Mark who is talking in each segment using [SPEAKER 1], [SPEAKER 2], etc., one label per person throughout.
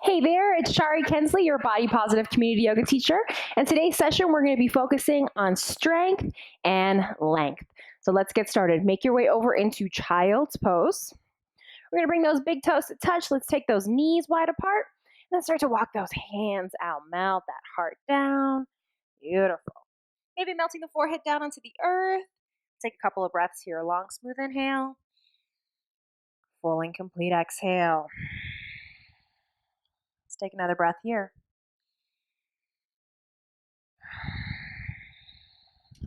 [SPEAKER 1] Hey there, it's Shari Kensley, your body positive community yoga teacher. And today's session, we're going to be focusing on strength and length. So let's get started. Make your way over into child's pose. We're going to bring those big toes to touch. Let's take those knees wide apart and then start to walk those hands out. Melt that heart down. Beautiful. Maybe melting the forehead down onto the earth. Take a couple of breaths here. Long, smooth inhale. Full and complete exhale. Let's take another breath here.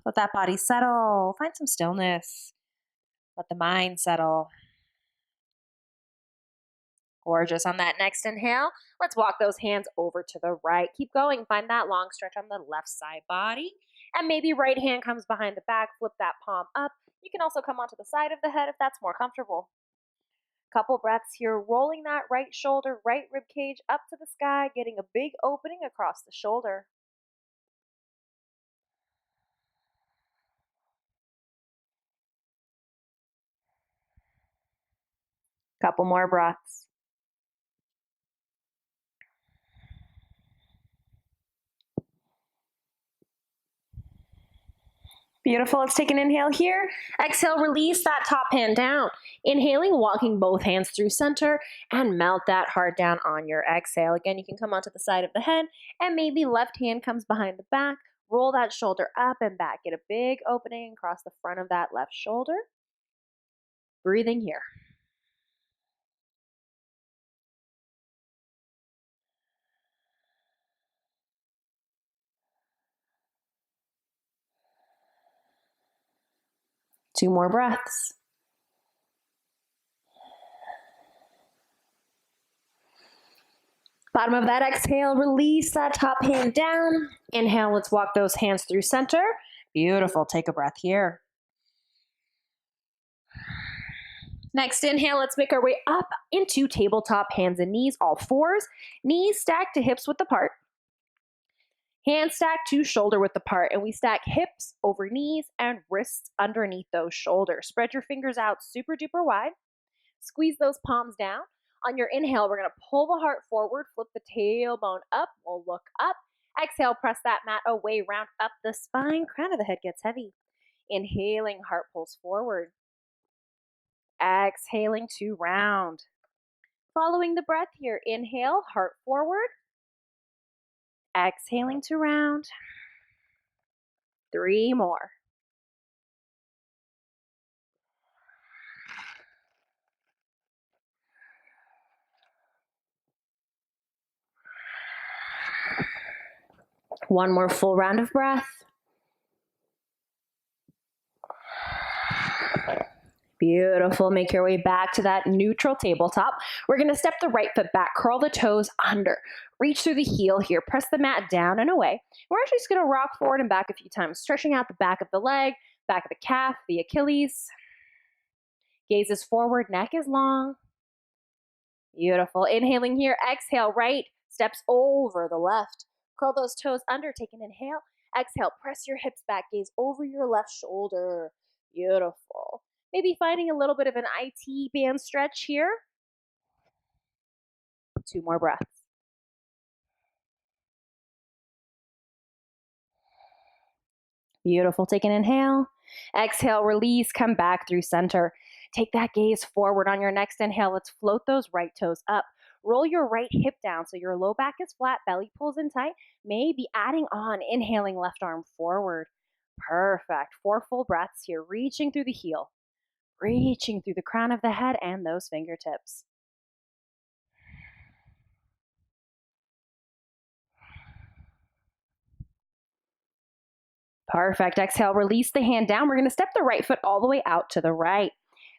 [SPEAKER 1] Let that body settle. Find some stillness. Let the mind settle. Gorgeous. On that next inhale, let's walk those hands over to the right. Keep going. Find that long stretch on the left side body. And maybe right hand comes behind the back. Flip that palm up. You can also come onto the side of the head if that's more comfortable. Couple breaths here, rolling that right shoulder, right rib cage up to the sky, getting a big opening across the shoulder. Couple more breaths. Beautiful. Let's take an inhale here. Exhale, release that top hand down. Inhaling, walking both hands through center and melt that heart down on your exhale. Again, you can come onto the side of the head and maybe left hand comes behind the back. Roll that shoulder up and back. Get a big opening across the front of that left shoulder. Breathing here. Two more breaths. Bottom of that exhale, release that top hand down. Inhale, let's walk those hands through center. Beautiful. Take a breath here. Next inhale, let's make our way up into tabletop, hands and knees, all fours. Knees stacked to hips width apart. Hands stacked to shoulder width apart. And we stack hips over knees and wrists underneath those shoulders. Spread your fingers out super duper wide. Squeeze those palms down. On your inhale, we're going to pull the heart forward, flip the tailbone up. We'll look up. Exhale, press that mat away, round up the spine. Crown of the head gets heavy. Inhaling, heart pulls forward. Exhaling to round. Following the breath here, inhale, heart forward. Exhaling to round. 3 more. One more full round of breath. Beautiful. Make your way back to that neutral tabletop. We're going to step the right foot back, curl the toes under, reach through the heel here, press the mat down and away. We're actually just going to rock forward and back a few times, stretching out the back of the leg, back of the calf, the Achilles. Gaze is forward, neck is long. Beautiful. Inhaling here, exhale, right steps over the left. Curl those toes under, take an inhale. Exhale, press your hips back, gaze over your left shoulder. Beautiful. Maybe finding a little bit of an IT band stretch here. 2 more breaths. Beautiful. Take an inhale. Exhale, release, come back through center. Take that gaze forward on your next inhale. Let's float those right toes up. Roll your right hip down so your low back is flat, belly pulls in tight. Maybe adding on, inhaling left arm forward. Perfect. 4 full breaths here, reaching through the heel, reaching through the crown of the head and those fingertips. Perfect. Exhale, release the hand down. We're going to step the right foot all the way out to the right.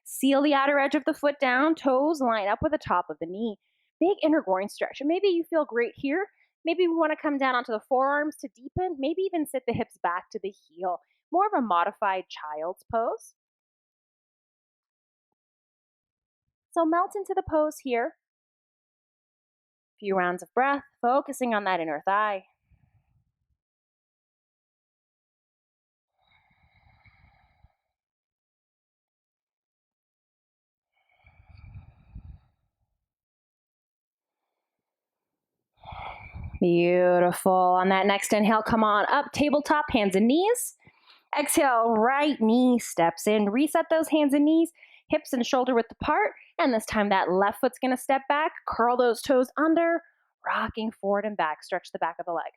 [SPEAKER 1] Seal the outer edge of the foot down. Toes line up with the top of the knee. Big inner groin stretch. And maybe you feel great here. Maybe we want to come down onto the forearms to deepen. Maybe even sit the hips back to the heel. More of a modified child's pose. So melt into the pose here. Few rounds of breath, focusing on that inner thigh. Beautiful. On that next inhale, come on up, tabletop, hands and knees. Exhale, right knee steps in. Reset those hands and knees, hips and shoulder width apart. And this time that left foot's gonna step back, curl those toes under, rocking forward and back. Stretch the back of the leg.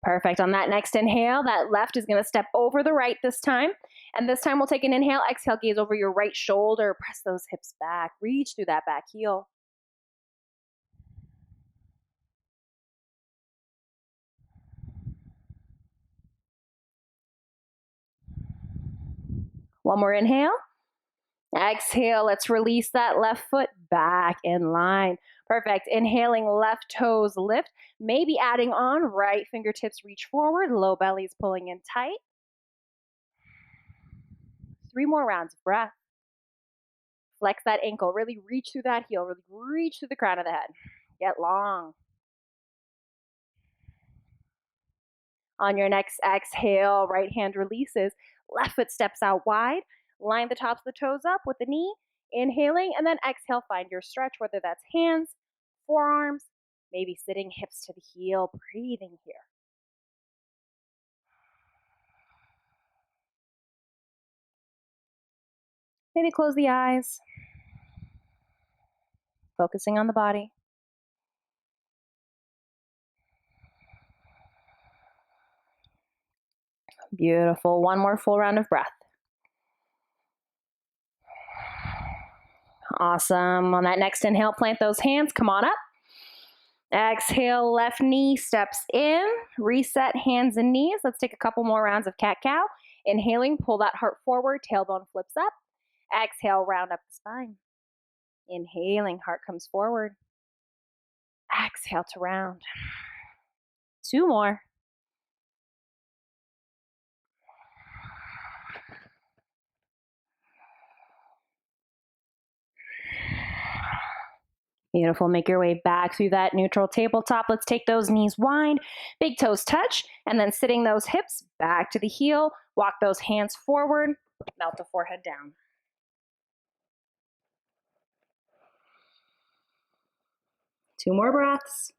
[SPEAKER 1] Perfect. On that next inhale, that left is gonna step over the right this time. And this time we'll take an inhale, exhale, gaze over your right shoulder, press those hips back, reach through that back heel. One more inhale. Exhale, let's release that left foot back in line. Perfect. Inhaling, left toes lift. Maybe adding on, right fingertips reach forward, low belly's pulling in tight. 3 more rounds of breath. Flex that ankle, really reach through that heel, really reach through the crown of the head. Get long. On your next exhale, right hand releases, left foot steps out wide. Line the tops of the toes up with the knee. Inhaling, and then exhale, find your stretch, whether that's hands, forearms, maybe sitting hips to the heel, breathing here. Maybe close the eyes, focusing on the body. Beautiful. One more full round of breath. Awesome. On that next inhale, plant those hands. Come on up. Exhale, left knee steps in. Reset hands and knees. Let's take a couple more rounds of cat-cow. Inhaling, pull that heart forward, tailbone flips up. Exhale, round up the spine. Inhaling, heart comes forward. Exhale to round. 2 more. Beautiful. Make your way back through that neutral tabletop. Let's take those knees wide, big toes touch, and then sitting those hips back to the heel. Walk those hands forward, melt the forehead down. Two more breaths.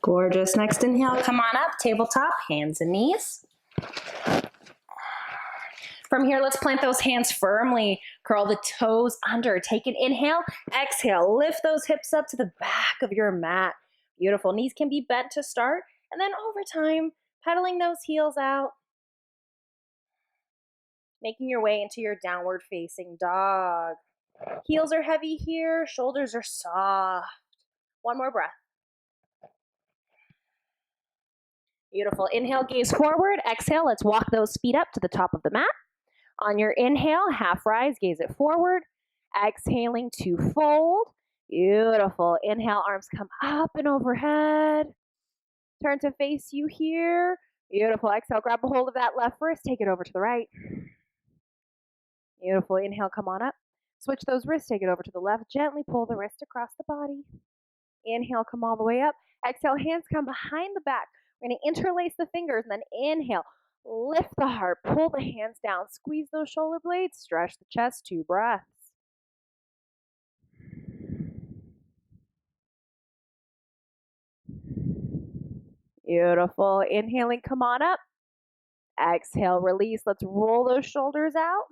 [SPEAKER 1] Gorgeous. Next inhale, come on up, tabletop, hands and knees. From here, let's plant those hands firmly. Curl the toes under. Take an inhale, exhale. Lift those hips up to the back of your mat. Beautiful. Knees can be bent to start, and then over time, pedaling those heels out. Making your way into your downward facing dog. Heels are heavy here, shoulders are soft. One more breath. Beautiful. Inhale, gaze forward. Exhale, let's walk those feet up to the top of the mat. On your inhale, half rise, gaze it forward. Exhaling to fold. Beautiful. Inhale, arms come up and overhead. Turn to face you here. Beautiful. Exhale, grab a hold of that left wrist, take it over to the right. Beautiful. Inhale, come on up. Switch those wrists, take it over to the left. Gently pull the wrist across the body. Inhale, come all the way up. Exhale, hands come behind the back. We're going to interlace the fingers and then inhale. Lift the heart, pull the hands down, squeeze those shoulder blades, stretch the chest, 2 breaths. Beautiful. Inhaling, come on up. Exhale, release. Let's roll those shoulders out.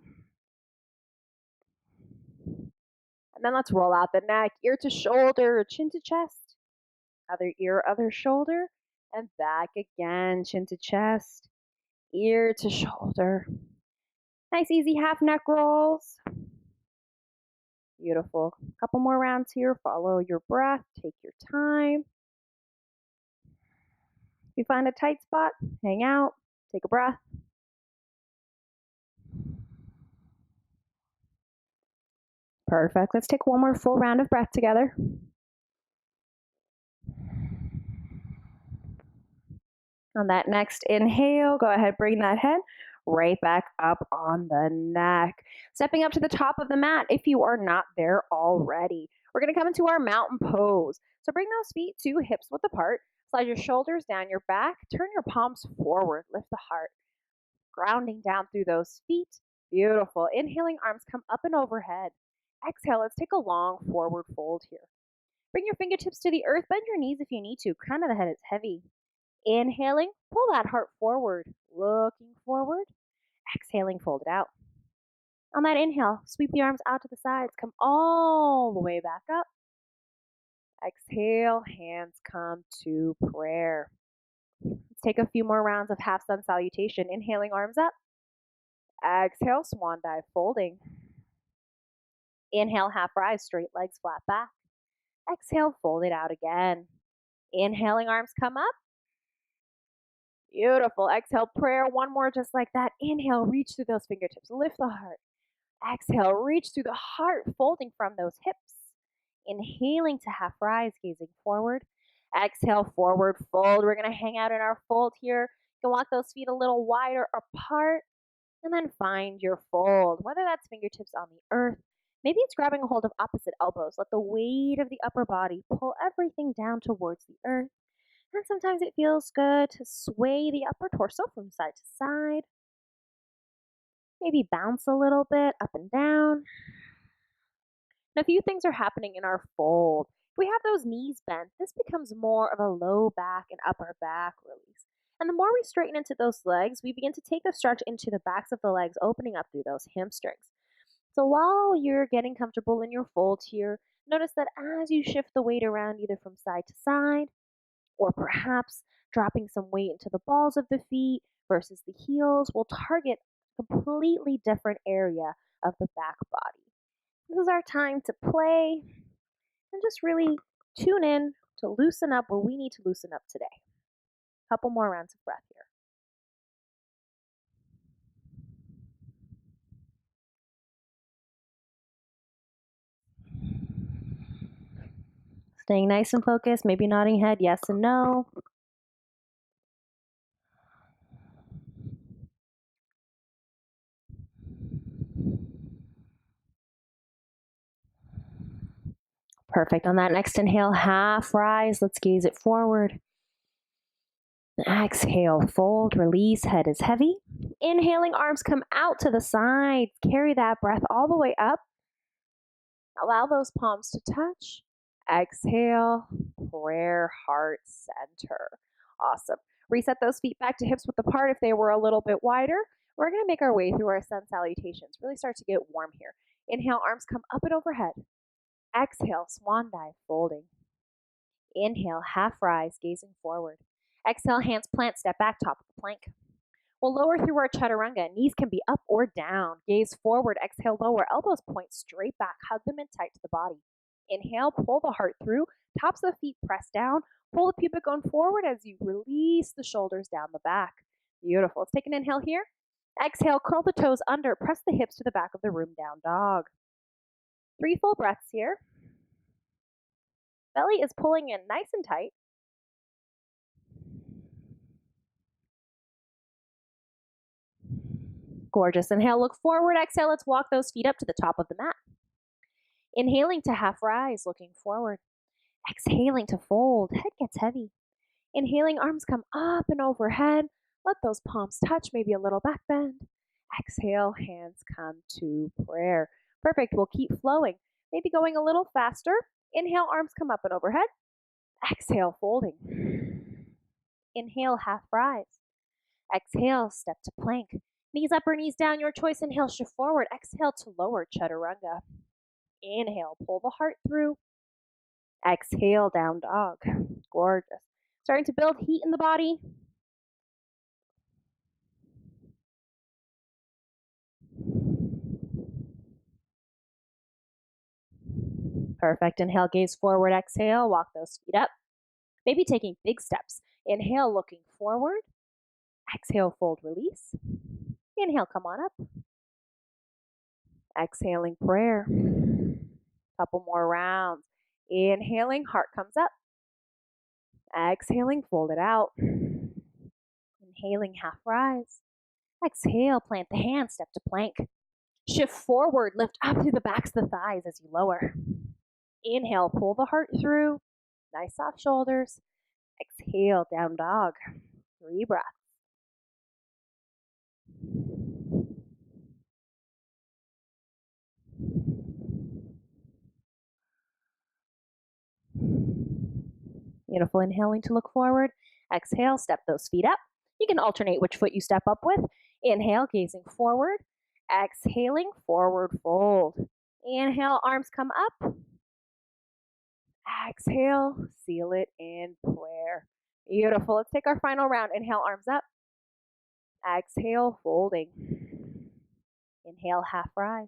[SPEAKER 1] And then let's roll out the neck, ear to shoulder, chin to chest. Other ear, other shoulder, and back again, chin to chest, ear to shoulder. Nice easy half neck rolls. Beautiful. Couple more rounds here. Follow your breath. Take your time. If you find a tight spot, hang out. Take a breath. Perfect. Let's take one more full round of breath together. On that next inhale, go ahead, bring that head right back up on the neck. Stepping up to the top of the mat if you are not there already. We're going to come into our mountain pose. So bring those feet to hips width apart. Slide your shoulders down your back. Turn your palms forward. Lift the heart. Grounding down through those feet. Beautiful. Inhaling, arms come up and overhead. Exhale, let's take a long forward fold here. Bring your fingertips to the earth. Bend your knees if you need to. Crown of the head is heavy. Inhaling, pull that heart forward. Looking forward. Exhaling, fold it out. On that inhale, sweep the arms out to the sides. Come all the way back up. Exhale, hands come to prayer. Let's take a few more rounds of half sun salutation. Inhaling, arms up. Exhale, swan dive, folding. Inhale, half rise, straight legs, flat back. Exhale, fold it out again. Inhaling, arms come up. Beautiful. Exhale, prayer. One more just like that. Inhale, reach through those fingertips. Lift the heart. Exhale, reach through the heart, folding from those hips. Inhaling to half rise, gazing forward. Exhale, forward fold. We're going to hang out in our fold here. You can walk those feet a little wider apart and then find your fold, whether that's fingertips on the earth. Maybe it's grabbing a hold of opposite elbows. Let the weight of the upper body pull everything down towards the earth. And sometimes it feels good to sway the upper torso from side to side. Maybe bounce a little bit up and down. And a few things are happening in our fold. If we have those knees bent, this becomes more of a low back and upper back release. And the more we straighten into those legs, we begin to take a stretch into the backs of the legs, opening up through those hamstrings. So while you're getting comfortable in your fold here, notice that as you shift the weight around either from side to side, or perhaps dropping some weight into the balls of the feet versus the heels, will target a completely different area of the back body. This is our time to play and just really tune in to loosen up where we need to loosen up today. A couple more rounds of breath here. Staying nice and focused, maybe nodding head yes and no. Perfect. On that next inhale, half rise. Let's gaze it forward. Exhale, fold, release, head is heavy. Inhaling, arms come out to the sides. Carry that breath all the way up. Allow those palms to touch. Exhale, prayer, heart center. Awesome. Reset those feet back to hips width apart if they were a little bit wider. We're going to make our way through our sun salutations. Really start to get warm here. Inhale, arms come up and overhead. Exhale, swan dive, folding. Inhale, half rise, gazing forward. Exhale, hands plant, step back, top of the plank. We'll lower through our chaturanga. Knees can be up or down. Gaze forward, exhale, lower. Elbows point straight back. Hug them in tight to the body. Inhale, pull the heart through. Tops of the feet press down. Pull the pubic bone forward as you release the shoulders down the back. Beautiful. Let's take an inhale here. Exhale, curl the toes under. Press the hips to the back of the room, down dog. 3 full breaths here. Belly is pulling in nice and tight. Gorgeous. Inhale, look forward. Exhale, let's walk those feet up to the top of the mat. Inhaling to half rise, looking forward. Exhaling to fold. Head gets heavy. Inhaling, arms come up and overhead. Let those palms touch, maybe a little back bend. Exhale, hands come to prayer. Perfect. We'll keep flowing. Maybe going a little faster. Inhale, arms come up and overhead. Exhale, folding. Inhale, half rise. Exhale, step to plank. Knees up or knees down, your choice. Inhale, shift forward. Exhale to lower, chaturanga. Inhale, pull the heart through. Exhale, down dog. Gorgeous. Starting to build heat in the body. Perfect. Inhale, gaze forward. Exhale, walk those feet up. Maybe taking big steps. Inhale, looking forward. Exhale, fold, release. Inhale, come on up. Exhaling, prayer. Couple more rounds. Inhaling, heart comes up. Exhaling, fold it out. Inhaling, half rise. Exhale, plant the hands, step to plank. Shift forward, lift up through the backs of the thighs as you lower. Inhale, pull the heart through. Nice soft shoulders. Exhale, down dog. 3 breaths. Beautiful. Inhaling to look forward. Exhale, step those feet up. You can alternate which foot you step up with. Inhale, gazing forward. Exhaling, forward fold. Inhale, arms come up. Exhale, seal it in prayer. Beautiful. Let's take our final round. Inhale, arms up. Exhale, folding. Inhale, half rise.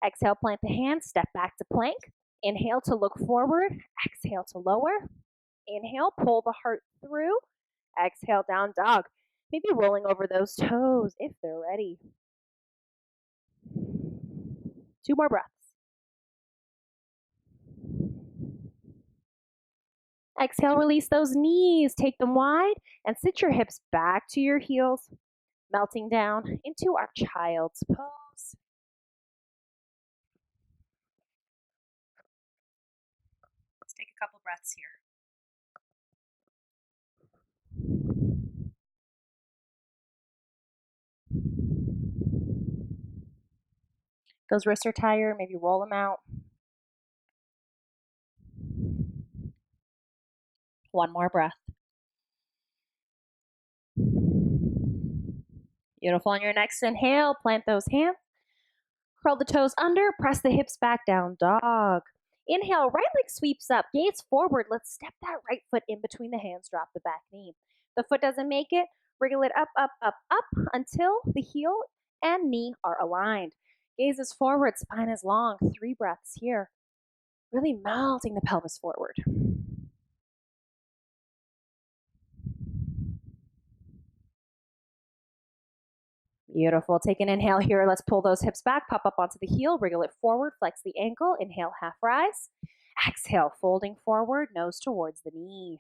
[SPEAKER 1] Exhale, plant the hands, step back to plank. Inhale to look forward. Exhale to lower. Inhale, pull the heart through. Exhale, down dog. Maybe rolling over those toes if they're ready. 2 more breaths. Exhale, release those knees. Take them wide and sit your hips back to your heels, melting down into our child's pose. Let's take a couple breaths here. Those wrists are tired, maybe roll them out. 1 more breath. Beautiful. On your next inhale, plant those hands. Curl the toes under, press the hips back, down dog. Inhale, right leg sweeps up, gaze forward. Let's step that right foot in between the hands, drop the back knee. The foot doesn't make it, wriggle it up, up, up, up until the heel and knee are aligned. Gaze is forward, spine is long. 3 breaths here. Really melting the pelvis forward. Beautiful. Take an inhale here. Let's pull those hips back, pop up onto the heel, wriggle it forward, flex the ankle. Inhale, half rise. Exhale, folding forward, nose towards the knee.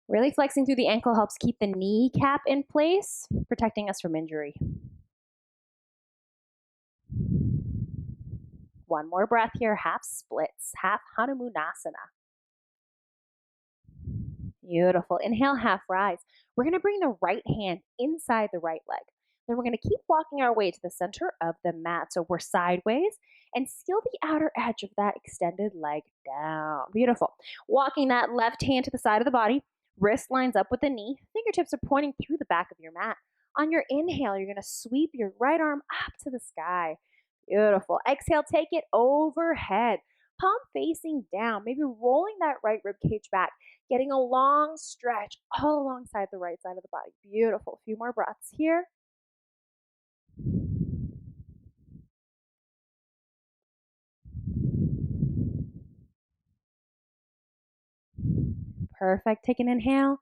[SPEAKER 1] Really flexing through the ankle helps keep the kneecap in place, protecting us from injury. 1 more breath here, half splits, half Hanumanasana. Beautiful. Inhale, half rise. We're going to bring the right hand inside the right leg. Then we're going to keep walking our way to the center of the mat. So we're sideways and seal the outer edge of that extended leg down. Beautiful. Walking that left hand to the side of the body, wrist lines up with the knee, fingertips are pointing through the back of your mat. On your inhale, you're going to sweep your right arm up to the sky. Beautiful. Exhale, take it overhead. Palm facing down, maybe rolling that right rib cage back, getting a long stretch all alongside the right side of the body. Beautiful. A few more breaths here. Perfect. Take an inhale.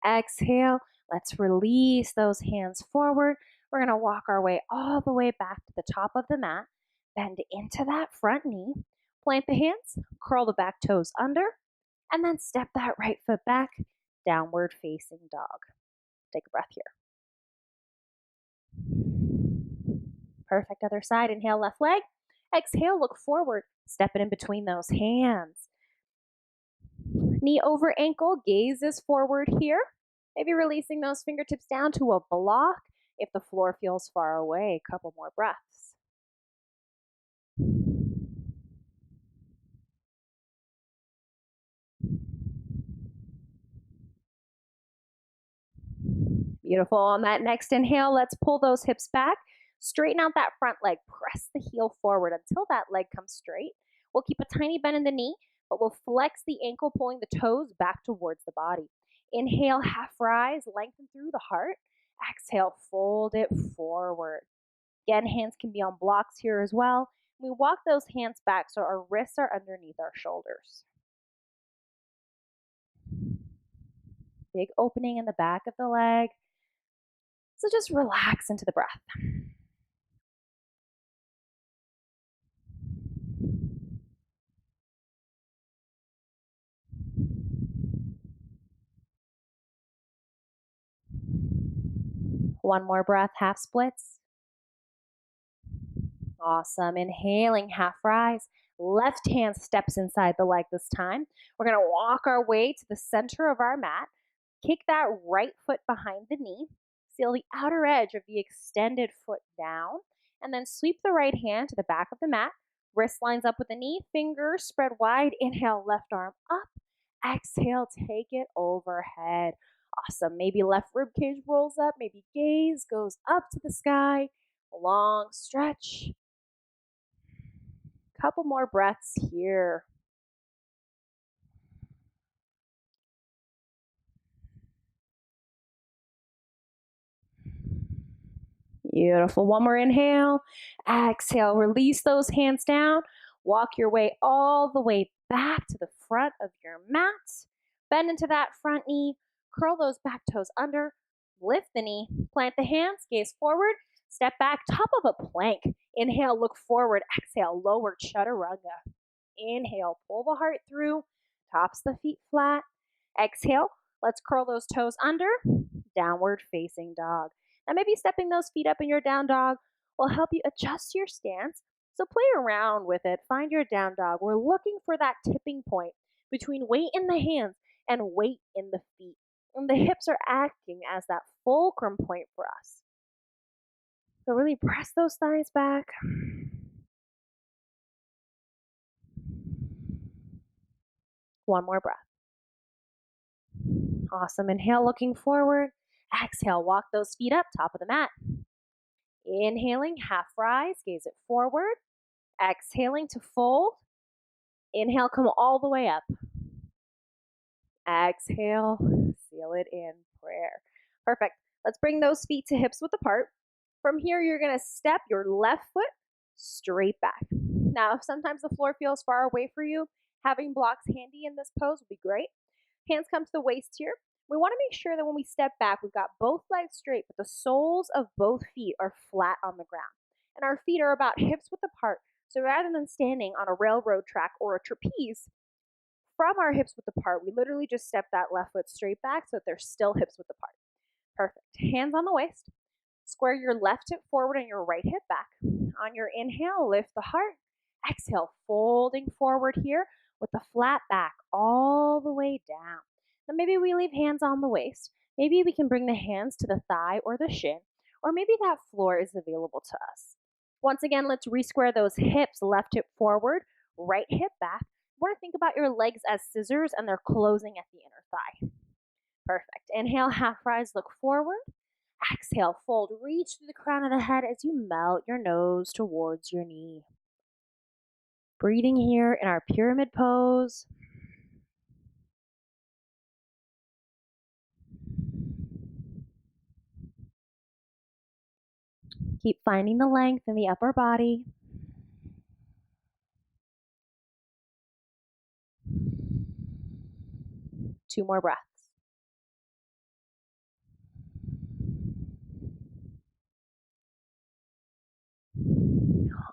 [SPEAKER 1] Exhale. Let's release those hands forward. We're going to walk our way all the way back to the top of the mat. Bend into that front knee. Plant the hands. Curl the back toes under. And then step that right foot back. Downward facing dog. Take a breath here. Perfect. Other side. Inhale, left leg. Exhale, look forward. Step it in between those hands. Knee over ankle, gaze is forward here. Maybe releasing those fingertips down to a block if the floor feels far away. A couple more breaths. Beautiful. On that next inhale, let's pull those hips back. Straighten out that front leg. Press the heel forward until that leg comes straight. We'll keep a tiny bend in the knee, but we'll flex the ankle, pulling the toes back towards the body. Inhale, half rise, lengthen through the heart. Exhale, fold it forward. Again, hands can be on blocks here as well. We walk those hands back so our wrists are underneath our shoulders. Big opening in the back of the leg. So just relax into the breath. One more breath, half splits. Awesome. Inhaling, half rise. Left hand steps inside the leg this time. We're going to walk our way to the center of our mat. Kick that right foot behind the knee. Seal the outer edge of the extended foot down. And then sweep the right hand to the back of the mat. Wrist lines up with the knee. Fingers spread wide. Inhale, left arm up. Exhale, take it overhead. Awesome. Maybe left rib cage rolls up. Maybe gaze goes up to the sky. Long stretch. Couple more breaths here. Beautiful. One more inhale. Exhale. Release those hands down. Walk your way all the way back to the front of your mat. Bend into that front knee. Curl those back toes under. Lift the knee. Plant the hands. Gaze forward. Step back. Top of a plank. Inhale. Look forward. Exhale. Lower chaturanga. Inhale. Pull the heart through. Tops the feet flat. Exhale. Let's curl those toes under. Downward facing dog. Now, maybe stepping those feet up in your down dog will help you adjust your stance. So play around with it. Find your down dog. We're looking for that tipping point between weight in the hands and weight in the feet. And the hips are acting as that fulcrum point for us. So really press those thighs back. One more breath. Awesome. Inhale, looking forward. Exhale, walk those feet up, top of the mat. Inhaling, half rise, gaze it forward. Exhaling to fold. Inhale, come all the way up. Exhale, seal it in prayer. Perfect. Let's bring those feet to hips width apart. From here, you're going to step your left foot straight back. Now, if sometimes the floor feels far away for you, having blocks handy in this pose would be great. Hands come to the waist here. We want to make sure that when we step back, we've got both legs straight, but the soles of both feet are flat on the ground. And our feet are about hips width apart. So rather than standing on a railroad track or a trapeze, from our hips width apart, we literally just step that left foot straight back so that they're still hips width apart. Perfect. Hands on the waist. Square your left hip forward and your right hip back. On your inhale, lift the heart. Exhale, folding forward here with the flat back all the way down. Now maybe we leave hands on the waist. Maybe we can bring the hands to the thigh or the shin, or maybe that floor is available to us. Once again, let's re-square those hips, left hip forward, right hip back. You want to think about your legs as scissors and they're closing at the inner thigh. Perfect. Inhale, half rise, look forward. Exhale, fold, reach through the crown of the head as you melt your nose towards your knee. Breathing here in our pyramid pose. Keep finding the length in the upper body. Two more breaths.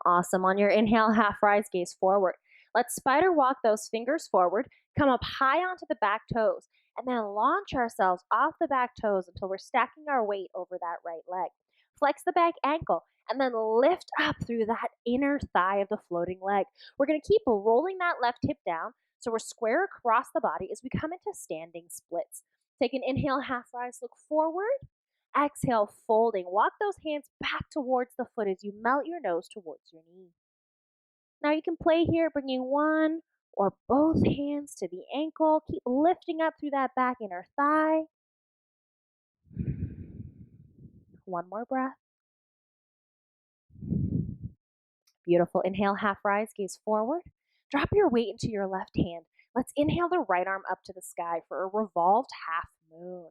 [SPEAKER 1] Awesome. On your inhale, half rise, gaze forward. Let's spider walk those fingers forward, come up high onto the back toes, and then launch ourselves off the back toes until we're stacking our weight over that right leg. Flex the back ankle, and then lift up through that inner thigh of the floating leg. We're going to keep rolling that left hip down so we're square across the body as we come into standing splits. Take an inhale, half rise, look forward. Exhale, folding. Walk those hands back towards the foot as you melt your nose towards your knee. Now you can play here, bringing one or both hands to the ankle. Keep lifting up through that back inner thigh. One more breath. Beautiful. Inhale, half rise, gaze forward. Drop your weight into your left hand. Let's inhale the right arm up to the sky for a revolved half moon.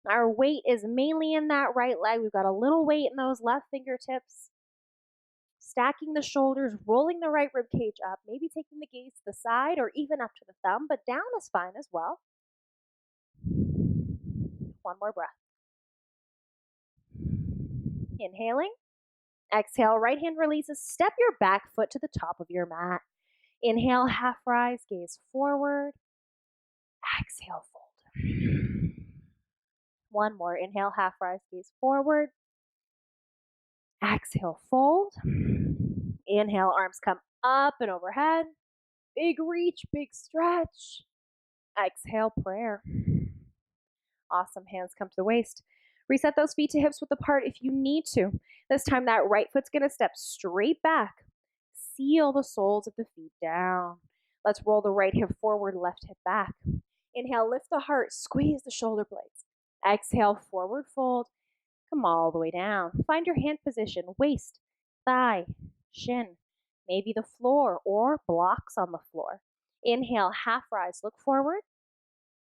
[SPEAKER 1] Our weight is mainly in that right leg. We've got a little weight in those left fingertips. Stacking the shoulders, rolling the right rib cage up, maybe taking the gaze to the side or even up to the thumb, but down is fine as well. One more breath. Inhaling. Exhale, right hand releases. Step your back foot to the top of your mat. Inhale, half rise, gaze forward. Exhale, fold. One more. Inhale, half rise, gaze forward. Exhale, fold. Inhale, arms come up and overhead. Big reach, big stretch. Exhale, prayer. Awesome. Hands come to the waist. Reset those feet to hips width apart if you need to. This time, that right foot's going to step straight back. Seal the soles of the feet down. Let's roll the right hip forward, left hip back. Inhale, lift the heart, squeeze the shoulder blades. Exhale, forward fold. Come all the way down. Find your hand position, waist, thigh, shin, maybe the floor or blocks on the floor. Inhale, half rise, look forward.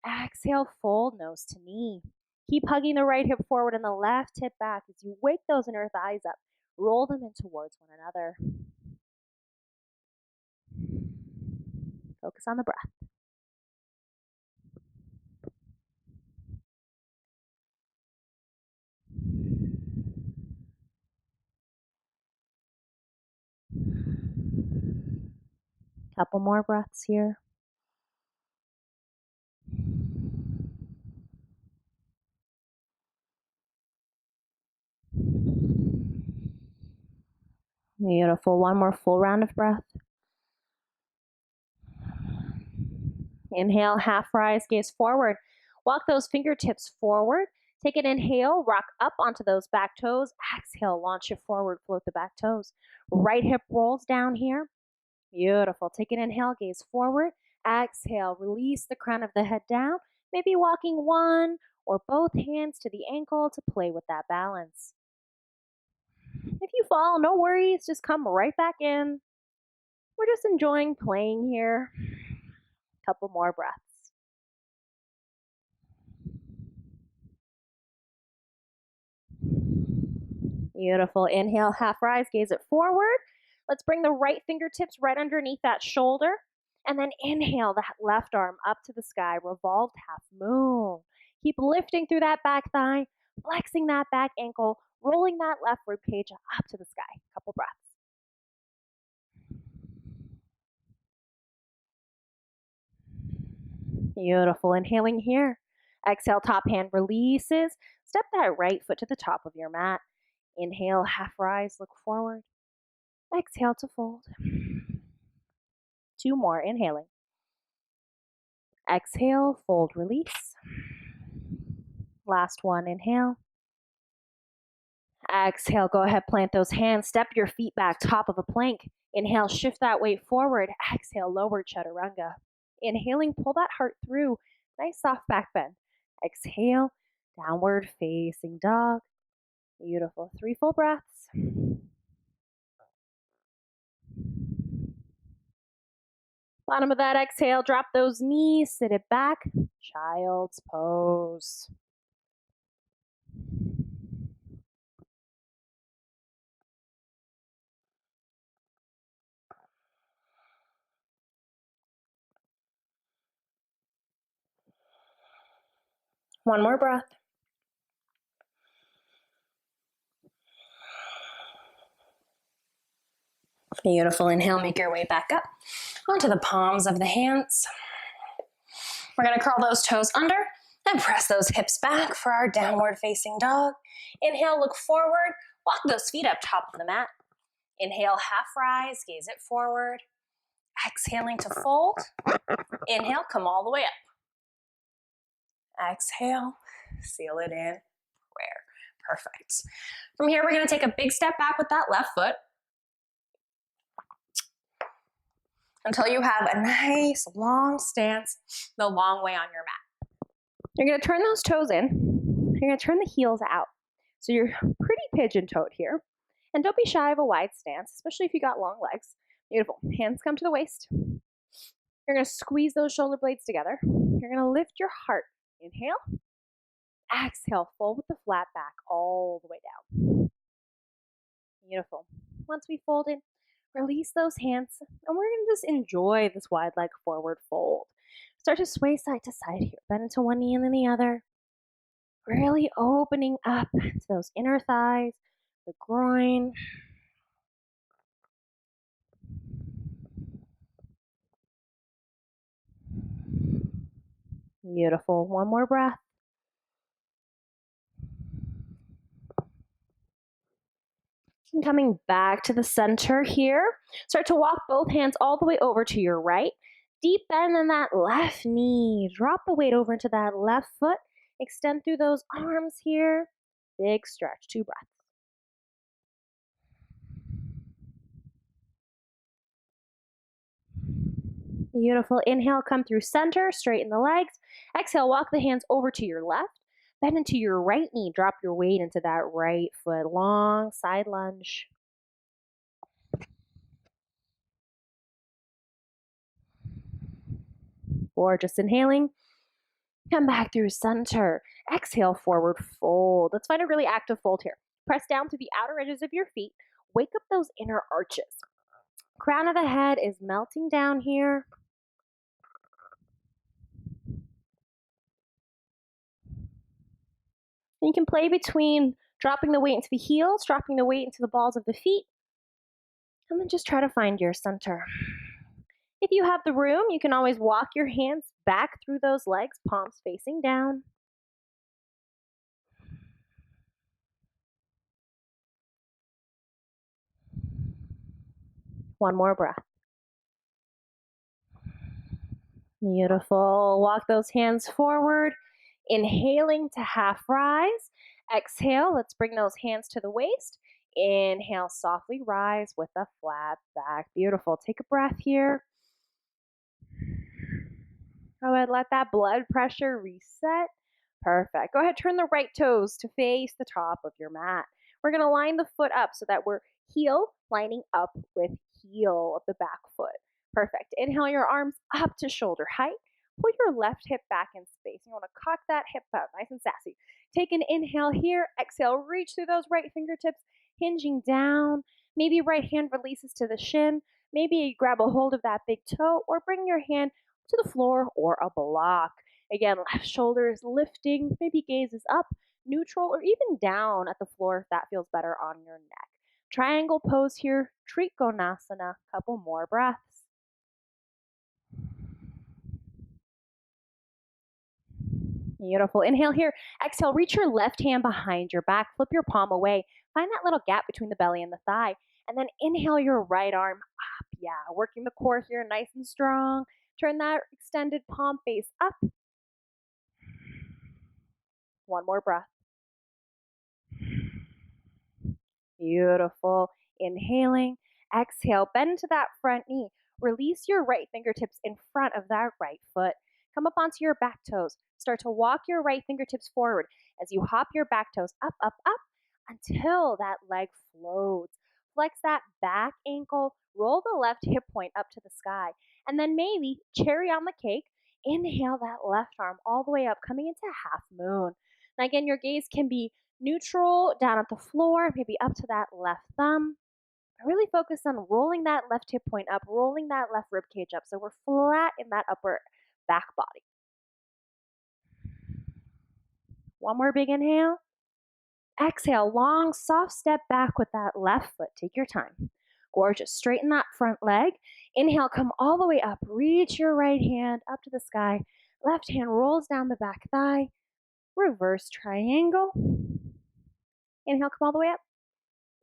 [SPEAKER 1] Exhale, fold nose to knee. Keep hugging the right hip forward and the left hip back as you wake those inner thighs up. Roll them in towards one another. Focus on the breath. Couple more breaths here. Beautiful. One more full round of breath. Inhale, half rise, gaze forward. Walk those fingertips forward. Take an inhale, rock up onto those back toes. Exhale, launch it forward, float the back toes. Right hip rolls down here. Beautiful. Take an inhale, gaze forward. Exhale, release the crown of the head down. Maybe walking one or both hands to the ankle to play with that balance. If you fall, no worries, just come right back in. We're just enjoying playing here. Couple more breaths. Beautiful. Inhale, half rise, gaze it forward. Let's bring the right fingertips right underneath that shoulder. And then inhale that left arm up to the sky, revolved half moon. Keep lifting through that back thigh, flexing that back ankle, rolling that left rib cage up to the sky. Couple breaths. Beautiful. Inhaling here. Exhale, top hand releases. Step that right foot to the top of your mat. Inhale, half rise, look forward. Exhale to fold. Two more, inhaling. Exhale, fold, release. Last one, inhale. Exhale, go ahead, plant those hands. Step your feet back, top of a plank. Inhale, shift that weight forward. Exhale, lower chaturanga. Inhaling, pull that heart through. Nice soft back bend. Exhale, downward facing dog. Beautiful. 3 full breaths. Bottom of that exhale, drop those knees, sit it back. Child's pose. One more breath. Beautiful. Inhale, make your way back up onto the palms of the hands. We're going to curl those toes under and press those hips back for our downward facing dog. Inhale, look forward, walk those feet up top of the mat. Inhale, half rise, gaze it forward. Exhaling to fold. Inhale, come all the way up. Exhale, seal it in, prayer. Perfect. From here, we're going to take a big step back with that left foot until you have a nice long stance the long way on your mat. You're going to turn those toes in. You're going to turn the heels out. So you're pretty pigeon-toed here. And don't be shy of a wide stance, especially if you got long legs. Beautiful. Hands come to the waist. You're going to squeeze those shoulder blades together. You're going to lift your heart. Inhale. Exhale, fold with the flat back all the way down. Beautiful. Once we fold in, release those hands, and we're going to just enjoy this wide leg forward fold. Start to sway side to side here. Bend into one knee and then the other. Really opening up to those inner thighs, the groin. Beautiful. One more breath. And coming back to the center here, start to walk both hands all the way over to your right. Deep bend in that left knee. Drop the weight over into that left foot. Extend through those arms here. Big stretch, 2 breaths. Beautiful. Inhale, come through center, straighten the legs. Exhale, walk the hands over to your left. Bend into your right knee. Drop your weight into that right foot. Long side lunge. Or just inhaling. Come back through center. Exhale, forward fold. Let's find a really active fold here. Press down to the outer edges of your feet. Wake up those inner arches. Crown of the head is melting down here. And you can play between dropping the weight into the heels, dropping the weight into the balls of the feet, and then just try to find your center. If you have the room, you can always walk your hands back through those legs, palms facing down. One more breath. Beautiful. Walk those hands forward. Inhaling to half rise. Exhale, let's bring those hands to the waist. Inhale, softly rise with a flat back. Beautiful. Take a breath here. Go ahead, let that blood pressure reset. Perfect. Go ahead, turn the right toes to face the top of your mat. We're going to line the foot up so that we're heel lining up with heel of the back foot. Perfect. Inhale your arms up to shoulder height. Pull your left hip back in space. You want to cock that hip out, nice and sassy. Take an inhale here. Exhale, reach through those right fingertips, hinging down. Maybe right hand releases to the shin. Maybe you grab a hold of that big toe or bring your hand to the floor or a block. Again, left shoulder is lifting, maybe gaze is up, neutral, or even down at the floor if that feels better on your neck. Triangle pose here, Trikonasana, couple more breaths. Beautiful. Inhale here. Exhale, reach your left hand behind your back, flip your palm away. Find that little gap between the belly and the thigh. And then inhale your right arm up. Yeah, working the core here nice and strong. Turn that extended palm face up. One more breath. Beautiful. Inhaling. Exhale, bend to that front knee. Release your right fingertips in front of that right foot. Come up onto your back toes. Start to walk your right fingertips forward as you hop your back toes up, up, up until that leg floats. Flex that back ankle. Roll the left hip point up to the sky. And then maybe, cherry on the cake, inhale that left arm all the way up, coming into half moon. Now again, your gaze can be neutral down at the floor, maybe up to that left thumb. Really focus on rolling that left hip point up, rolling that left rib cage up so we're flat in that upper back body. One more big inhale. Exhale, long, soft step back with that left foot. Take your time. Gorgeous. Straighten that front leg. Inhale, come all the way up. Reach your right hand up to the sky. Left hand rolls down the back thigh. Reverse triangle. Inhale, come all the way up.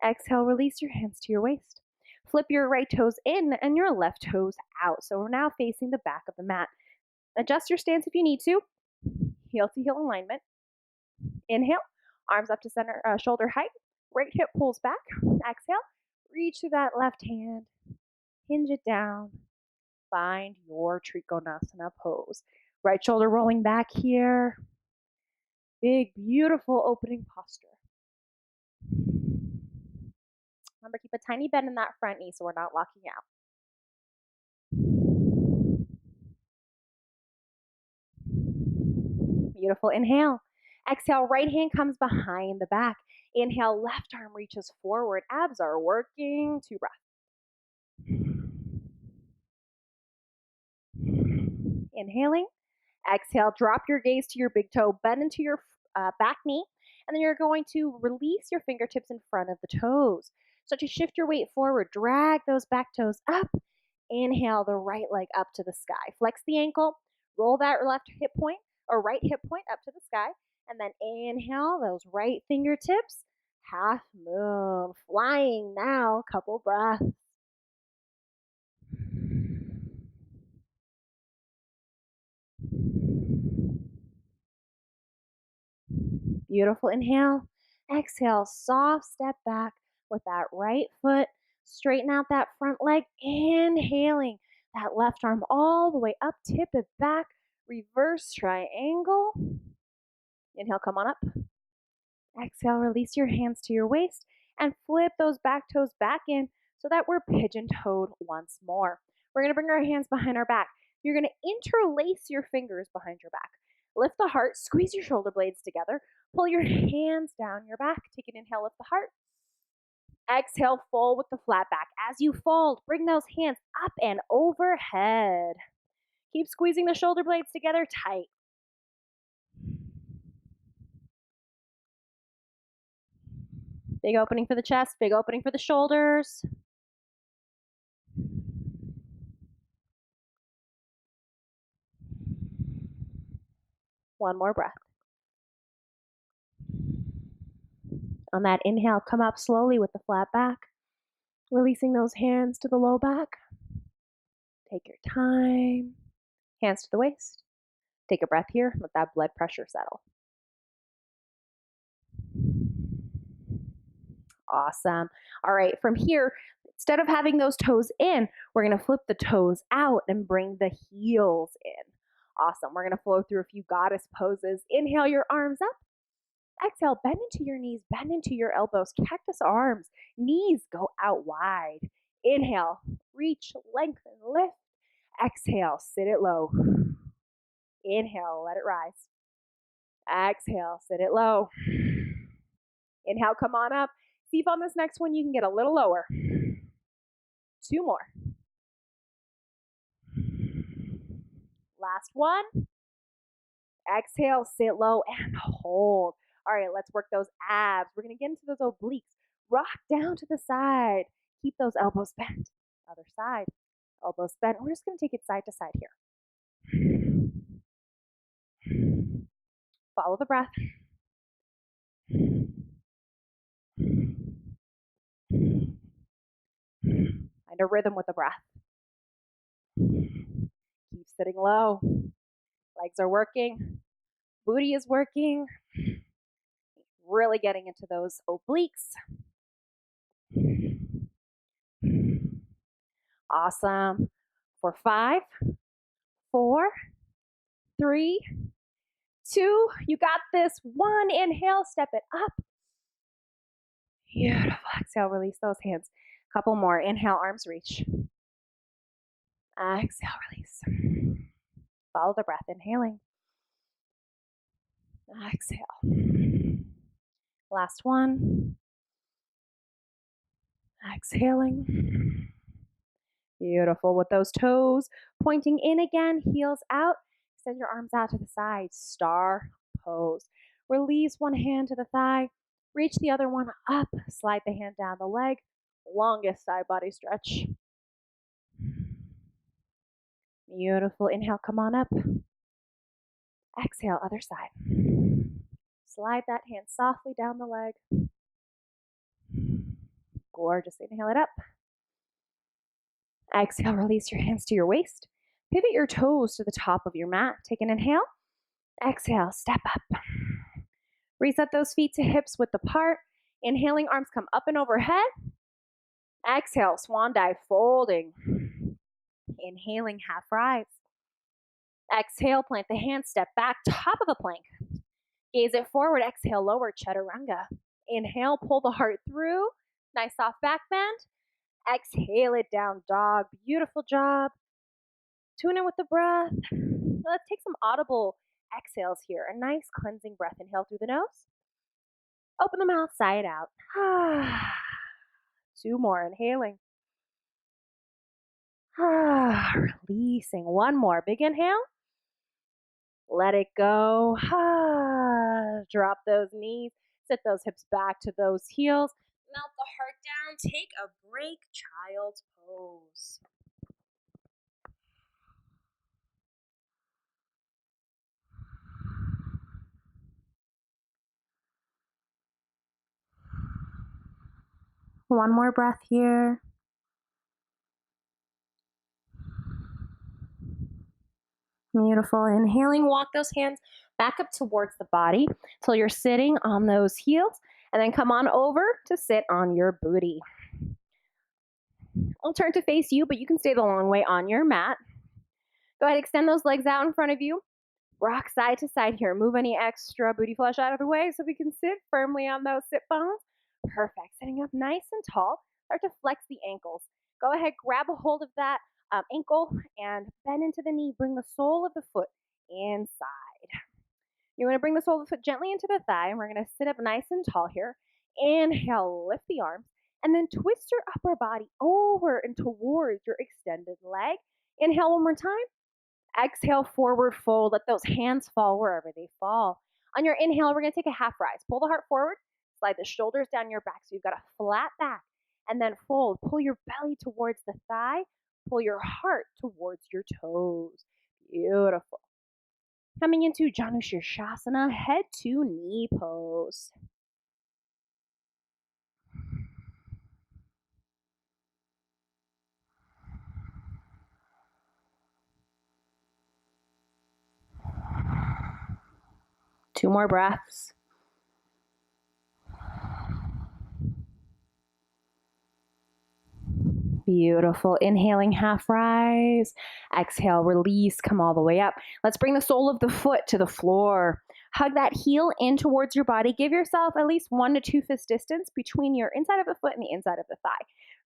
[SPEAKER 1] Exhale, release your hands to your waist. Flip your right toes in and your left toes out. So we're now facing the back of the mat. Adjust your stance if you need to. Heel to heel alignment. Inhale, arms up to center, shoulder height. Right hip pulls back. Exhale, reach through that left hand. Hinge it down. Find your Trikonasana pose. Right shoulder rolling back here. Big, beautiful opening posture. Remember, keep a tiny bend in that front knee so we're not locking out. Beautiful. Inhale. Exhale, right hand comes behind the back. Inhale, left arm reaches forward. Abs are working. 2 breaths. Inhaling. Exhale, drop your gaze to your big toe, bend into your back knee, and then you're going to release your fingertips in front of the toes. Start to shift your weight forward. Drag those back toes up. Inhale the right leg up to the sky. Flex the ankle. Roll that left hip point or right hip point up to the sky. And then inhale those right fingertips. Half moon, flying now, couple breaths. Beautiful inhale. Exhale, soft step back with that right foot. Straighten out that front leg. Inhaling that left arm all the way up, tip it back. Reverse triangle. Inhale, come on up. Exhale, release your hands to your waist and flip those back toes back in so that we're pigeon-toed once more. We're going to bring our hands behind our back. You're going to interlace your fingers behind your back. Lift the heart, squeeze your shoulder blades together, pull your hands down your back. Take an inhale, lift the heart. Exhale, fold with the flat back. As you fold, bring those hands up and overhead. Keep squeezing the shoulder blades together tight. Big opening for the chest, big opening for the shoulders. One more breath. On that inhale, come up slowly with the flat back, releasing those hands to the low back. Take your time. Hands to the waist. Take a breath here. Let that blood pressure settle. Awesome. All right, from here, instead of having those toes in, we're going to flip the toes out and bring the heels in. Awesome. We're going to flow through a few goddess poses. Inhale your arms up. Exhale, bend into your knees, bend into your elbows, cactus arms, knees go out wide. Inhale, reach, lengthen, lift. Exhale, sit it low. Inhale, let it rise. Exhale, sit it low. Inhale, come on up. See if on this next one you can get a little lower. 2 more. Last one. Exhale, sit low and hold. All right, let's work those abs. We're going to get into those obliques. Rock down to the side. Keep those elbows bent. Other side. Elbows bent. We're just going to take it side to side here. Follow the breath. Find a rhythm with the breath. Keep sitting low. Legs are working. Booty is working. Really getting into those obliques. Awesome. For 5, 4, 3, 2, you got this. 1, inhale, step it up. Beautiful. Exhale, release those hands. Couple more. Inhale, arms reach. Exhale, release. Follow the breath. Inhaling. Exhale. Last one. Exhaling. Beautiful. With those toes pointing in again, heels out. Extend your arms out to the side. Star pose. Release one hand to the thigh. Reach the other one up. Slide the hand down the leg. Longest side body stretch. Beautiful. Inhale, come on up. Exhale, other side. Slide that hand softly down the leg. Gorgeous. Inhale it up. Exhale, release your hands to your waist. Pivot your toes to the top of your mat. Take an inhale. Exhale, step up. Reset those feet to hips width apart. Inhaling, arms come up and overhead. Exhale, swan dive, folding. Inhaling, half rise. Exhale, plant the hands, step back, top of the plank. Gaze it forward, exhale, lower, chaturanga. Inhale, pull the heart through. Nice soft back bend. Exhale it down, dog. Beautiful job. Tune in with the breath. Now let's take some audible exhales here. A nice cleansing breath. Inhale through the nose. Open the mouth, sigh it out. 2 more. Inhaling. Releasing. 1 more. Big inhale. Let it go. Drop those knees. Sit those hips back to those heels. Melt the heart down. Take a break. Child's pose. One more breath here. Beautiful. Inhaling, walk those hands back up towards the body till you're sitting on those heels, and then come on over to sit on your booty. I'll turn to face you, but you can stay the long way on your mat. Go ahead, extend those legs out in front of you. Rock side to side here. Move any extra booty flesh out of the way so we can sit firmly on those sit bones. Perfect. Sitting up nice and tall. Start to flex the ankles. Go ahead, grab a hold of that ankle and bend into the knee. Bring the sole of the foot inside. You're going to bring the sole of the foot gently into the thigh, and we're going to sit up nice and tall here. Inhale, lift the arms, and then twist your upper body over and towards your extended leg. Inhale one more time. Exhale, forward fold. Let those hands fall wherever they fall. On your inhale, we're going to take a half rise. Pull the heart forward. Slide the shoulders down your back so you've got a flat back. And then fold. Pull your belly towards the thigh. Pull your heart towards your toes. Beautiful. Coming into Janu Shirshasana, head to knee pose. Two more breaths. Beautiful. Inhaling, half rise. Exhale, release, come all the way up. Let's bring the sole of the foot to the floor. Hug that heel in towards your body. Give yourself at least 1 to 2 fist distance between your inside of the foot and the inside of the thigh.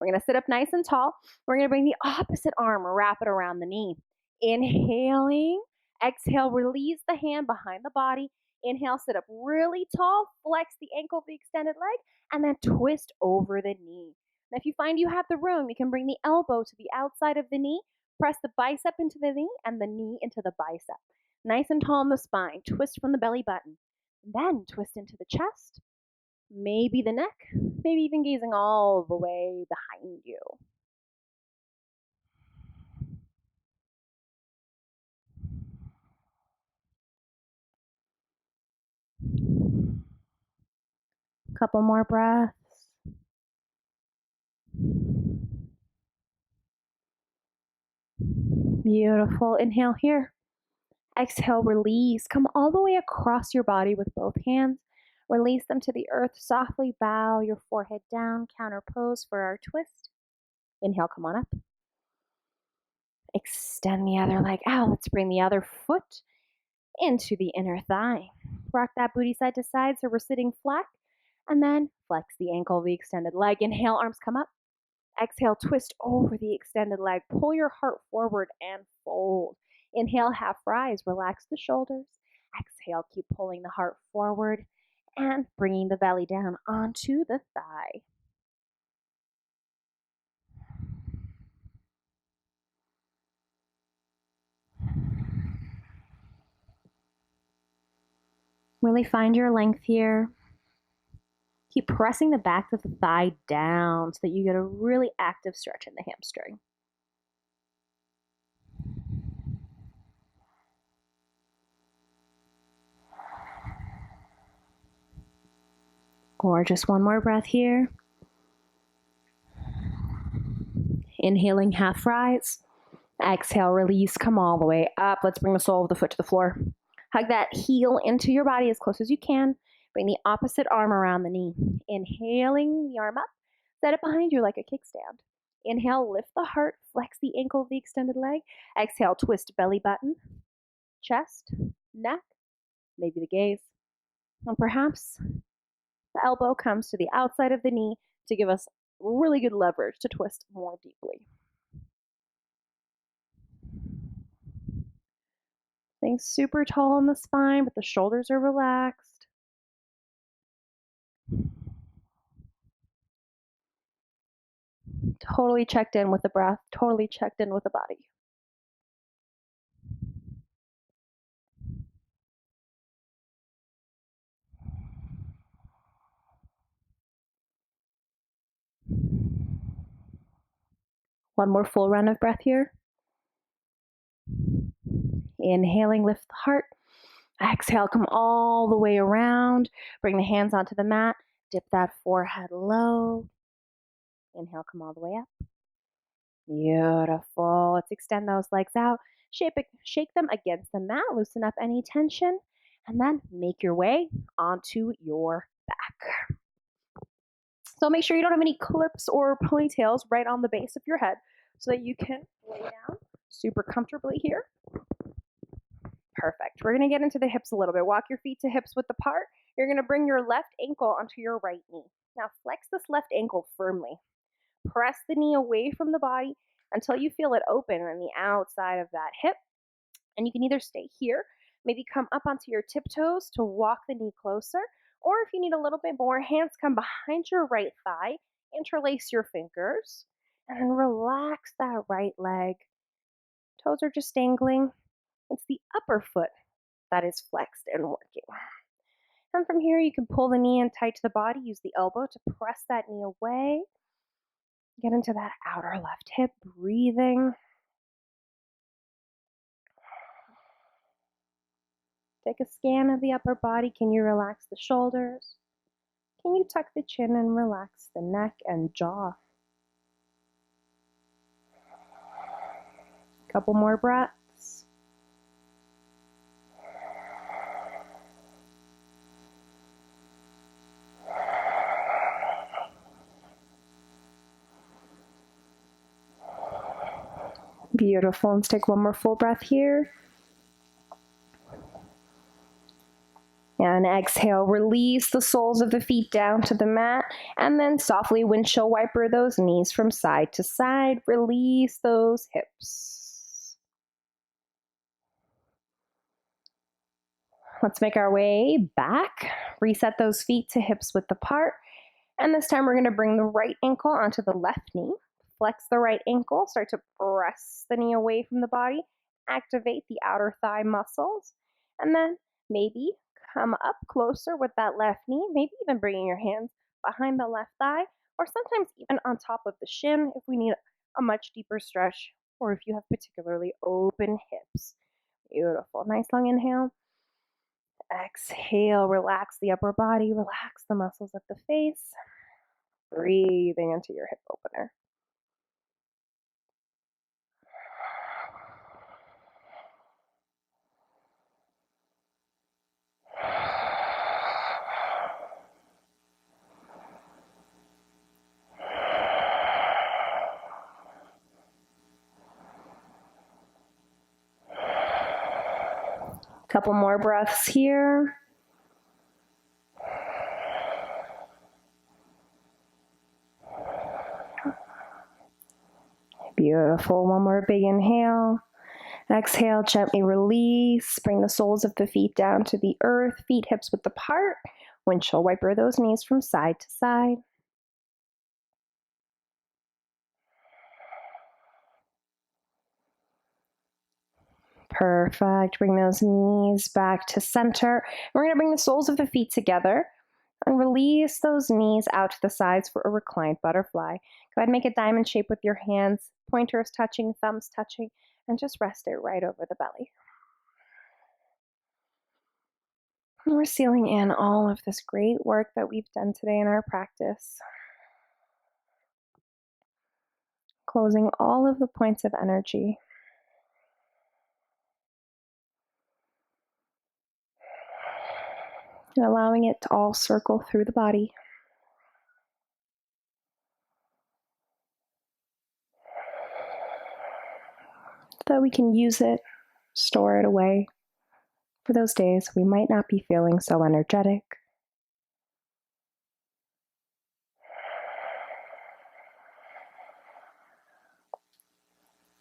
[SPEAKER 1] We're going to sit up nice and tall. We're going to bring the opposite arm, wrap it around the knee. Inhaling. Exhale, release the hand behind the body. Inhale, sit up really tall. Flex the ankle of the extended leg, and then twist over the knee. Now, if you find you have the room, you can bring the elbow to the outside of the knee, press the bicep into the knee, and the knee into the bicep. Nice and tall in the spine. Twist from the belly button. Then twist into the chest, maybe the neck, maybe even gazing all the way behind you. Couple more breaths. Beautiful. Inhale here. Exhale, release. Come all the way across your body with both hands. Release them to the earth. Softly bow your forehead down. Counter pose for our twist. Inhale, come on up. Extend the other leg out. Let's bring the other foot into the inner thigh. Rock that booty side to side so we're sitting flat. And then flex the ankle of the extended leg. Inhale, arms come up. Exhale, twist over the extended leg. Pull your heart forward and fold. Inhale, half rise. Relax the shoulders. Exhale, keep pulling the heart forward and bringing the belly down onto the thigh. Really find your length here. Keep pressing the back of the thigh down so that you get a really active stretch in the hamstring. Or just one more breath here. Inhaling, half rise. Exhale, release, come all the way up. Let's bring the sole of the foot to the floor. Hug that heel into your body as close as you can. Bring the opposite arm around the knee. Inhaling the arm up. Set it behind you like a kickstand. Inhale, lift the heart, flex the ankle of the extended leg. Exhale, twist belly button, chest, neck, maybe the gaze. And perhaps the elbow comes to the outside of the knee to give us really good leverage to twist more deeply. Staying super tall in the spine, but the shoulders are relaxed. Totally checked in with the breath, totally checked in with the body. One more full round of breath here. Inhaling, lift the heart. Exhale, come all the way around. Bring the hands onto the mat. Dip that forehead low. Inhale, come all the way up. Beautiful. Let's extend those legs out. Shake them against the mat. Loosen up any tension. And then make your way onto your back. So make sure you don't have any clips or ponytails right on the base of your head so that you can lay down super comfortably here. Perfect. We're going to get into the hips a little bit. Walk your feet to hips width apart. You're going to bring your left ankle onto your right knee. Now flex this left ankle firmly. Press the knee away from the body until you feel it open on the outside of that hip. And you can either stay here, maybe come up onto your tiptoes to walk the knee closer, or if you need a little bit more, hands come behind your right thigh, interlace your fingers, and then relax that right leg. Toes are just dangling. It's the upper foot that is flexed and working. And from here, you can pull the knee in tight to the body, use the elbow to press that knee away. Get into that outer left hip, breathing. Take a scan of the upper body. Can you relax the shoulders? Can you tuck the chin and relax the neck and jaw? Couple more breaths. Beautiful. Let's take one more full breath here. And exhale, release the soles of the feet down to the mat, and then softly windshield wiper those knees from side to side. Release those hips. Let's make our way back. Reset those feet to hips width apart. And this time we're going to bring the right ankle onto the left knee. Flex the right ankle, start to press the knee away from the body. Activate the outer thigh muscles. And then maybe come up closer with that left knee, maybe even bringing your hands behind the left thigh, or sometimes even on top of the shin if we need a much deeper stretch, or if you have particularly open hips. Beautiful. Nice long inhale. Exhale, relax the upper body, relax the muscles of the face. Breathing into your hip opener. Couple more breaths here. Beautiful. One more big inhale. Exhale, gently release. Bring the soles of the feet down to the earth. Feet hips width apart. Windshield wiper those knees from side to side. Perfect. Bring those knees back to center. We're going to bring the soles of the feet together and release those knees out to the sides for a reclined butterfly. Go ahead and make a diamond shape with your hands, pointers touching, thumbs touching, and just rest it right over the belly. And we're sealing in all of this great work that we've done today in our practice. Closing all of the points of energy. And allowing it to all circle through the body. So that we can use it, store it away for those days we might not be feeling so energetic.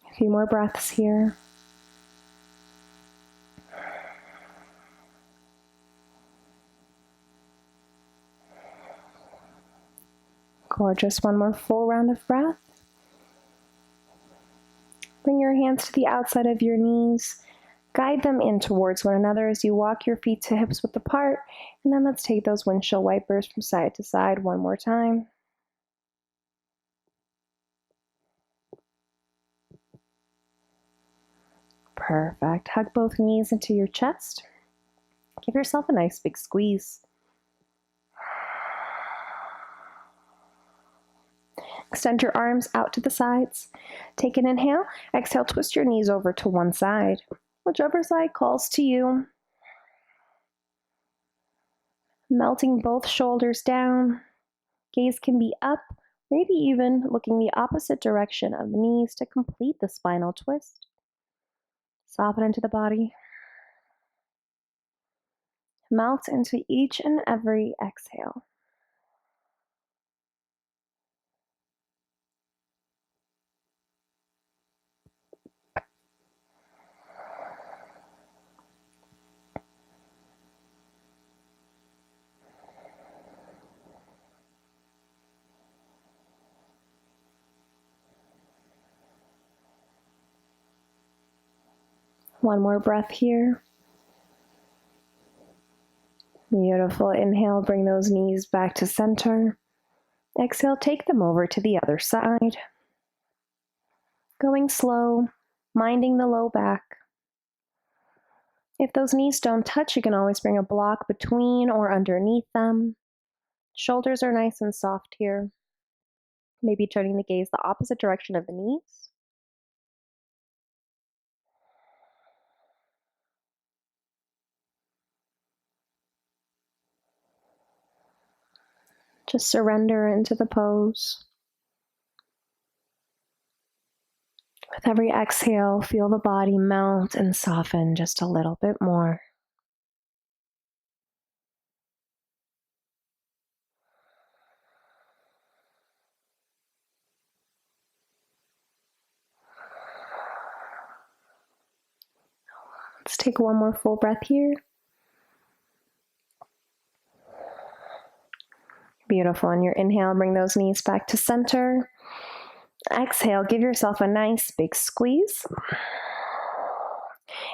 [SPEAKER 1] A few more breaths here. Gorgeous. One more full round of breath. Bring your hands to the outside of your knees. Guide them in towards one another as you walk your feet to hips width apart. And then let's take those windshield wipers from side to side one more time. Perfect. Hug both knees into your chest. Give yourself a nice big squeeze. Extend your arms out to the sides. Take an inhale. Exhale, twist your knees over to one side. Whichever side calls to you. Melting both shoulders down. Gaze can be up, maybe even looking the opposite direction of the knees to complete the spinal twist. Soften into the body. Melt into each and every exhale. One more breath here. Beautiful. Inhale, bring those knees back to center. Exhale, take them over to the other side. Going slow, minding the low back. If those knees don't touch, you can always bring a block between or underneath them. Shoulders are nice and soft here. Maybe turning the gaze the opposite direction of the knees. Just surrender into the pose. With every exhale, feel the body melt and soften just a little bit more. Let's take one more full breath here. Beautiful. On your inhale, bring those knees back to center. Exhale, give yourself a nice big squeeze.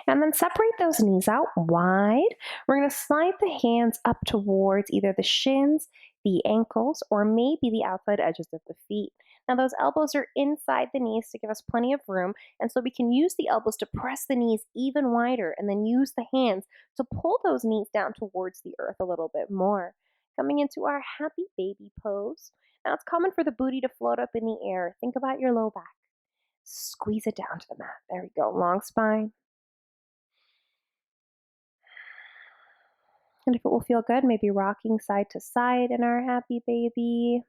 [SPEAKER 1] And then separate those knees out wide. We're going to slide the hands up towards either the shins, the ankles, or maybe the outside edges of the feet. Now those elbows are inside the knees to give us plenty of room, and so we can use the elbows to press the knees even wider and then use the hands to pull those knees down towards the earth a little bit more. Coming into our happy baby pose. Now it's common for the booty to float up in the air. Think about your low back. Squeeze it down to the mat. There we go. Long spine. And if it will feel good, maybe rocking side to side in our happy baby.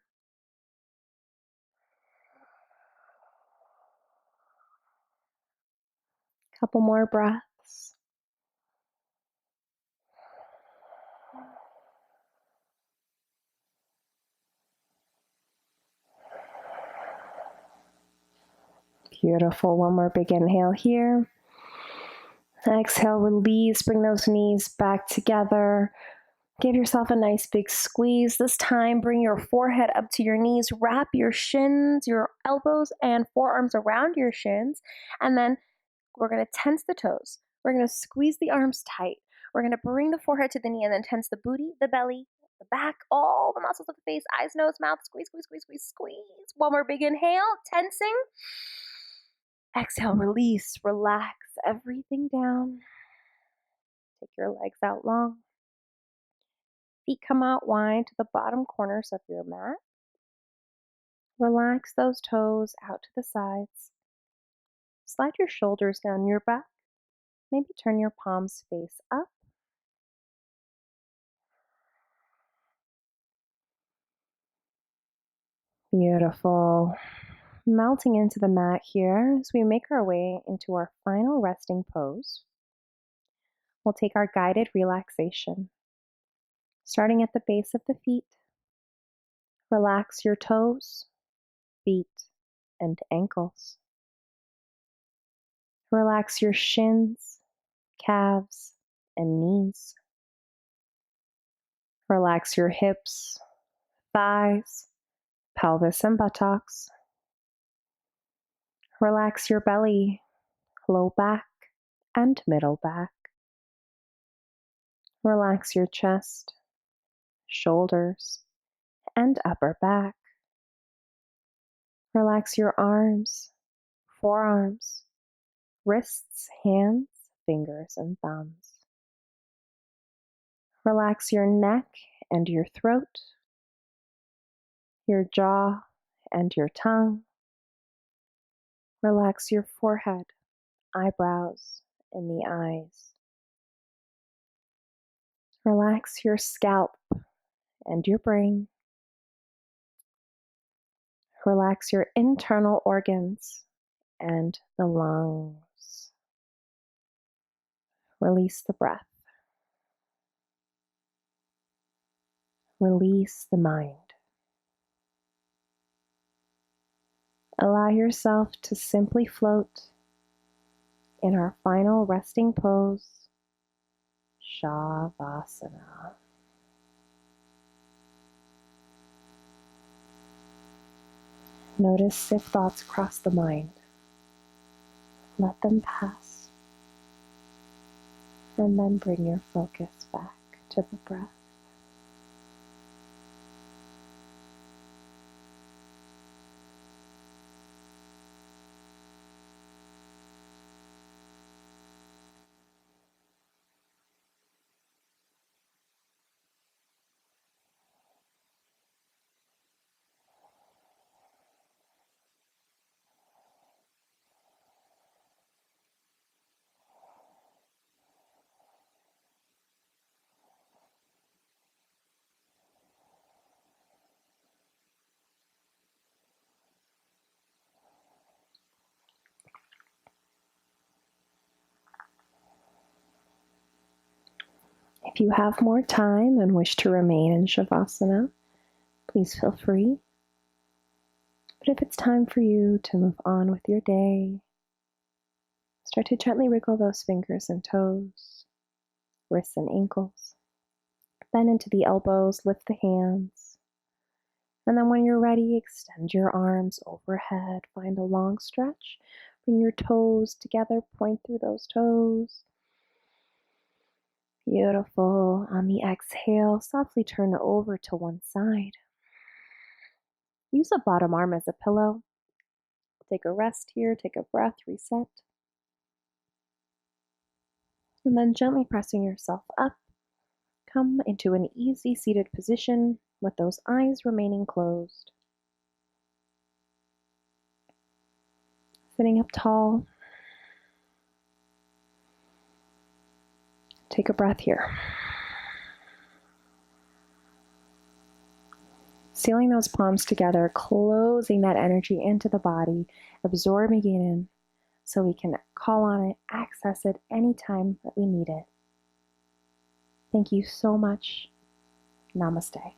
[SPEAKER 1] Couple more breaths. Beautiful. One more big inhale here. Exhale, release. Bring those knees back together. Give yourself a nice big squeeze. This time, bring your forehead up to your knees. Wrap your shins, your elbows, and forearms around your shins. And then we're going to tense the toes. We're going to squeeze the arms tight. We're going to bring the forehead to the knee and then tense the booty, the belly, the back, all the muscles of the face, eyes, nose, mouth. Squeeze, squeeze, squeeze, squeeze, squeeze. One more big inhale, tensing. Exhale, release, relax everything down. Take your legs out long. Feet come out wide to the bottom corners of your mat. Relax those toes out to the sides. Slide your shoulders down your back. Maybe turn your palms face up. Beautiful. Melting into the mat here as we make our way into our final resting pose. We'll take our guided relaxation. Starting at the base of the feet, relax your toes, feet, and ankles. Relax your shins, calves, and knees. Relax your hips, thighs, pelvis, and buttocks. Relax your belly, low back, and middle back. Relax your chest, shoulders, and upper back. Relax your arms, forearms, wrists, hands, fingers, and thumbs. Relax your neck and your throat, your jaw and your tongue. Relax your forehead, eyebrows, and the eyes. Relax your scalp and your brain. Relax your internal organs and the lungs. Release the breath. Release the mind. Allow yourself to simply float in our final resting pose, Shavasana. Notice if thoughts cross the mind. Let them pass. And then bring your focus back to the breath. If you have more time and wish to remain in Shavasana, please feel free. But if it's time for you to move on with your day, start to gently wriggle those fingers and toes, wrists and ankles. Bend into the elbows, lift the hands. And then when you're ready, extend your arms overhead. Find a long stretch. Bring your toes together, point through those toes. Beautiful. On the exhale, softly turn over to one side. Use a bottom arm as a pillow. Take a rest here, take a breath, reset. And then gently pressing yourself up, come into an easy seated position with those eyes remaining closed. Sitting up tall. Take a breath here. Sealing those palms together, closing that energy into the body, absorbing it in so we can call on it, access it anytime that we need it. Thank you so much. Namaste.